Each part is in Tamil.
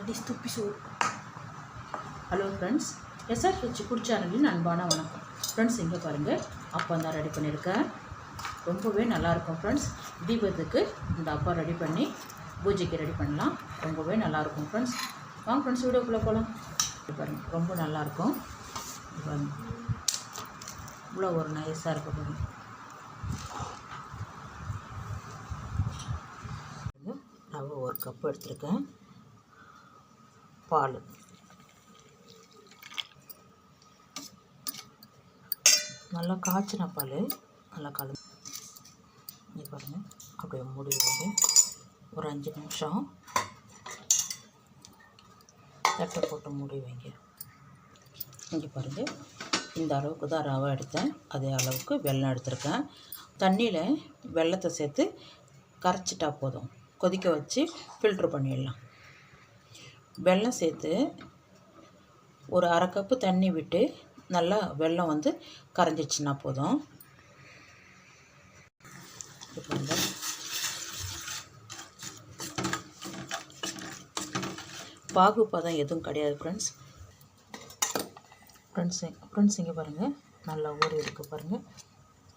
அடி துப்பி சோறு. ஹலோ ஃப்ரெண்ட்ஸ், எஸ்ஆர்ஹெச் ஃபுட் சேனலின் அன்பான வணக்கம். ஃப்ரெண்ட்ஸ், இங்கே பாருங்கள், அப்பா தான் ரெடி பண்ணியிருக்கேன். ரொம்பவே நல்லாயிருக்கும் ஃப்ரெண்ட்ஸ். தீபத்துக்கு இந்த அப்பா ரெடி பண்ணி பூஜைக்கு ரெடி பண்ணலாம். ரொம்பவே நல்லாயிருக்கும் ஃப்ரெண்ட்ஸ். வாங்க ஃப்ரெண்ட்ஸ், வீடியோக்குள்ளே போகலாம். பாருங்கள், ரொம்ப நல்லாயிருக்கும். பாருங்கள், இவ்வளோ ஒரு நைஸாக இருக்க பாருங்கள். ரவை ஒரு கப்பு எடுத்துருக்கேன். பால் நல்லா காய்ச்சின பால் நல்லா கலந்து இங்கே பாருங்கள். அப்படியே மூடி வைங்க. ஒரு 5 நிமிஷம் தட்டை போட்டு மூடி வைங்க. இங்கே பாருங்கள், இந்த அளவுக்கு தான் ரவை எடுத்தேன். அதே அளவுக்கு வெல்லம் எடுத்திருக்கேன். தண்ணியில் வெல்லத்தை சேர்த்து கரைச்சிட்டா போதும். கொதிக்க வச்சு ஃபில்ட்ரு பண்ணிடலாம். வெல்லம் சேர்த்து ஒரு 1/2 கப்பு தண்ணி விட்டு நல்லா வெல்லம் வந்து கரைஞ்சிச்சின்னா போதும். பாகு பதம் எதுவும் கிடையாது ஃப்ரெண்ட்ஸ். இங்கே பாருங்கள், நல்லா ஊறி இருக்குது பாருங்கள்.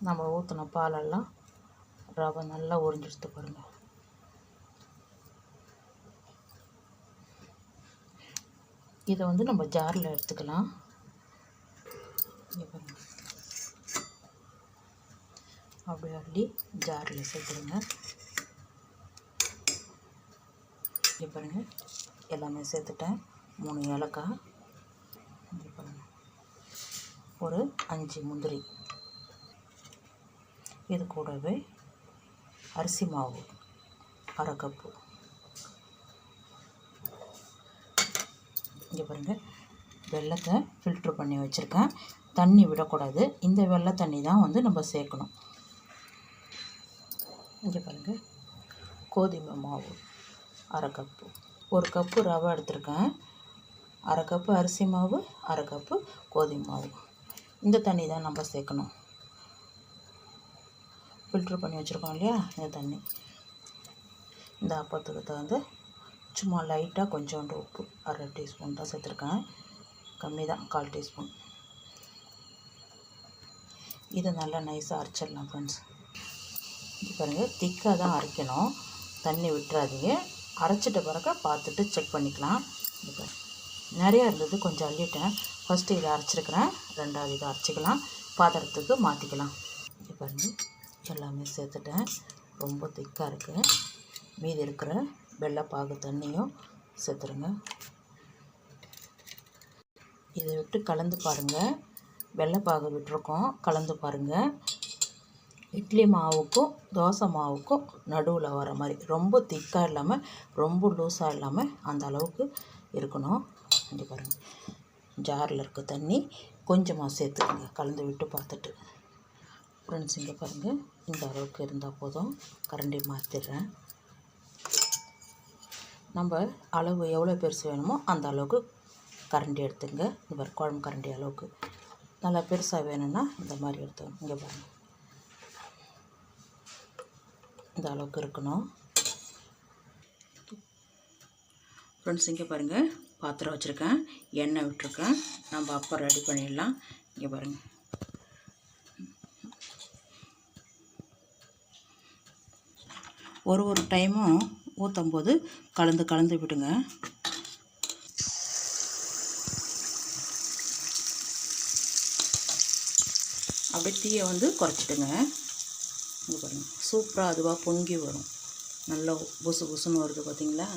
நம்ம ஊற்றின பாலெல்லாம் ரவை நல்லா உறிஞ்சிடுத்து பாருங்கள். இதை வந்து நம்ம ஜாரில் எடுத்துக்கலாம். இங்கே பாருங்கள், அப்படியே அள்ளி ஜாரில் சேர்த்துருங்க. இங்கே பாருங்கள், எல்லாமே சேர்த்துட்டேன். 3 ஏலக்காய், இங்கே பாருங்கள், ஒரு 5 முந்திரி. இது கூடவே அரிசி மாவு 1/2 கப்பு. இங்கே பாருங்கள், வெல்லத்தை ஃபில்ட்ரு பண்ணி வச்சுருக்கேன். தண்ணி விடக்கூடாது. இந்த வெள்ளை தண்ணி தான் வந்து நம்ம சேர்க்கணும். இங்கே பாருங்கள், கோதுமை மாவு 1/2 கப்பு. 1 கப்பு ரவை எடுத்திருக்கேன். 1/2 கப்பு அரிசி மாவு, 1/2 கப்பு கோதுமை மாவு. இந்த தண்ணி தான் நம்ம சேர்க்கணும். ஃபில்ட்ரு பண்ணி வச்சுருக்கோம் இல்லையா, இந்த தண்ணி. இந்த அப்பத்துக்கு தகுந்த சும்மா லைட்டாக கொஞ்சோண்டு உப்பு 1/2 டீஸ்பூன் தான் சேர்த்துருக்கேன். கம்மி தான், 1/4 டீஸ்பூன். இதை நல்லா நைஸாக அரைச்சிடலாம் ஃப்ரெண்ட்ஸ். இது பாருங்கள், திக்காக தான் அரைக்கணும். தண்ணி விட்டுறாதீங்க. அரைச்சிட்ட பிறகு பார்த்துட்டு செக் பண்ணிக்கலாம். இப்போ நிறையா இருந்தது, கொஞ்சம் அள்ளிட்டேன். ஃபஸ்ட்டு இதை அரைச்சிருக்கிறேன். 2வது இதை அரைச்சிக்கலாம். பாத்திரத்துக்கு மாற்றிக்கலாம். இது பாருங்கள், எல்லாமே சேர்த்துட்டேன். ரொம்ப திக்காக இருக்குது. மீதி இருக்கிற வெள்ளைப்பாகு தண்ணியும் சேர்த்துருங்க. இதை விட்டு கலந்து பாருங்கள். வெள்ளைப்பாகு விட்டுருக்கோம், கலந்து பாருங்கள். இட்லி மாவுக்கும் தோசை மாவுக்கும் நடுவில் வர மாதிரி, ரொம்ப திக்காக இல்லாமல் ரொம்ப லூஸாக இல்லாமல் அந்த அளவுக்கு இருக்கணும். இங்கே பாருங்கள், ஜாரில் இருக்க தண்ணி கொஞ்சமாக சேர்த்துக்கோங்க, கலந்து விட்டு பார்த்துட்டு. ஃப்ரெண்ட்ஸ், இங்கே பாருங்கள், இந்த அளவுக்கு இருந்தால் போதும். கரண்டி மாற்றிடுறேன். நம்ம அளவு எவ்வளோ பெருசு வேணுமோ அந்த அளவுக்கு கரண்டி எடுத்துங்க. இந்த மாதிரி குழம்பு கரண்டி அளவுக்கு. நல்லா பெருசாக வேணும்னா இந்த மாதிரி எடுத்துக்கணும். இங்கே பாருங்கள், இந்த அளவுக்கு இருக்கணும். ஃப்ரெண்ட்ஸ், இங்கே பாருங்கள், பாத்திரம் வச்சுருக்கேன், எண்ணெய் விட்டுருக்கேன். நம்ம அப்போ ரெடி பண்ணிடலாம். இங்கே பாருங்கள், ஒரு டைமும் ஊற்றும் போது கலந்து விடுங்க. அப்படியே தீயை வந்து குறைச்சிடுங்க. இங்கே பாருங்கள், சூப்பராக அதுவாக பொங்கி வரும். நல்லா புசு புசுன்னு வருது பார்த்தீங்களா.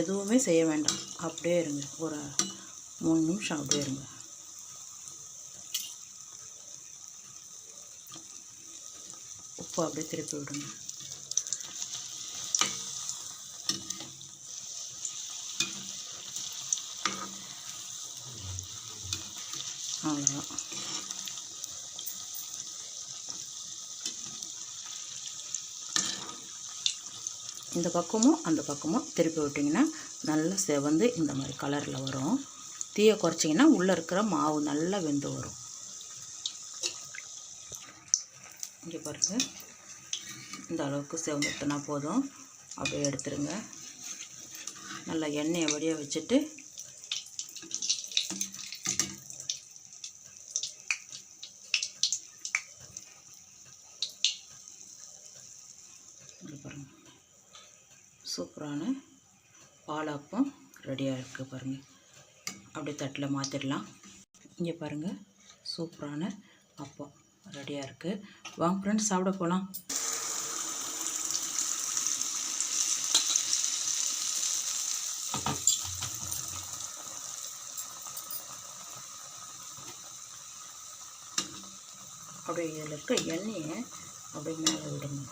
எதுவுமே செய்ய வேண்டாம், அப்படியே இருங்க. ஒரு 3 நிமிஷம் அப்படியே இருங்க. உப்பு அப்படியே திருப்பி விடுங்க. அவ்வளோதான். இந்த பக்கமும் அந்த பக்கமும் திருப்பி விட்டிங்கன்னா நல்லா செவந்து இந்த மாதிரி கலரில் வரும். தீயை குறைச்சிங்கன்னா உள்ளே இருக்கிற மாவு நல்லா வெந்து வரும். இங்கே பாருங்கள், இந்த அளவுக்கு செவந்துட்டுனா போதும். அப்படியே எடுத்துருங்க. நல்லா எண்ணெயை வடிய வச்சுட்டு பாருங்கள், சூப்பரான பாலாப்பம் ரெடியாக இருக்குது பாருங்கள். அப்படியே தட்டில் மாற்றிடலாம். இங்கே பாருங்கள், சூப்பரான அப்பம் ரெடியாக இருக்குது. வாங்க ஃப்ரெண்ட்ஸ், சாப்பிட போகலாம். அப்படியே இதில் இருக்க எண்ணெயை அப்படியே மேலே விடுங்க.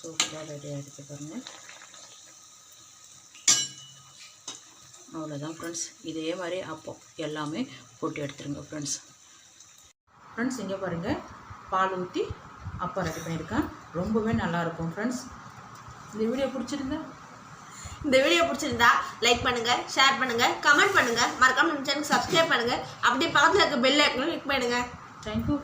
சூப்பராக ரெடியாக இருக்குது பாருங்கள். அவ்வளோதான் ஃப்ரெண்ட்ஸ். இதே மாதிரி அப்போ எல்லாமே போட்டு எடுத்துருங்க ஃப்ரெண்ட்ஸ். இங்கே பாருங்கள், பால் ஊற்றி அப்போ ரெடி பண்ணியிருக்கேன். ரொம்பவே நல்லாயிருக்கும் ஃப்ரெண்ட்ஸ். இந்த வீடியோ பிடிச்சிருந்தா லைக் பண்ணுங்கள், ஷேர் பண்ணுங்கள், கமெண்ட் பண்ணுங்கள், மறக்காம நம்ம சேனலுக்கு சப்ஸ்கிரைப் பண்ணுங்கள். அப்படியே பக்கத்தில் இருக்க பெல் ஐக்கனையும் கிளிக் பண்ணுங்கள். தேங்க்யூ.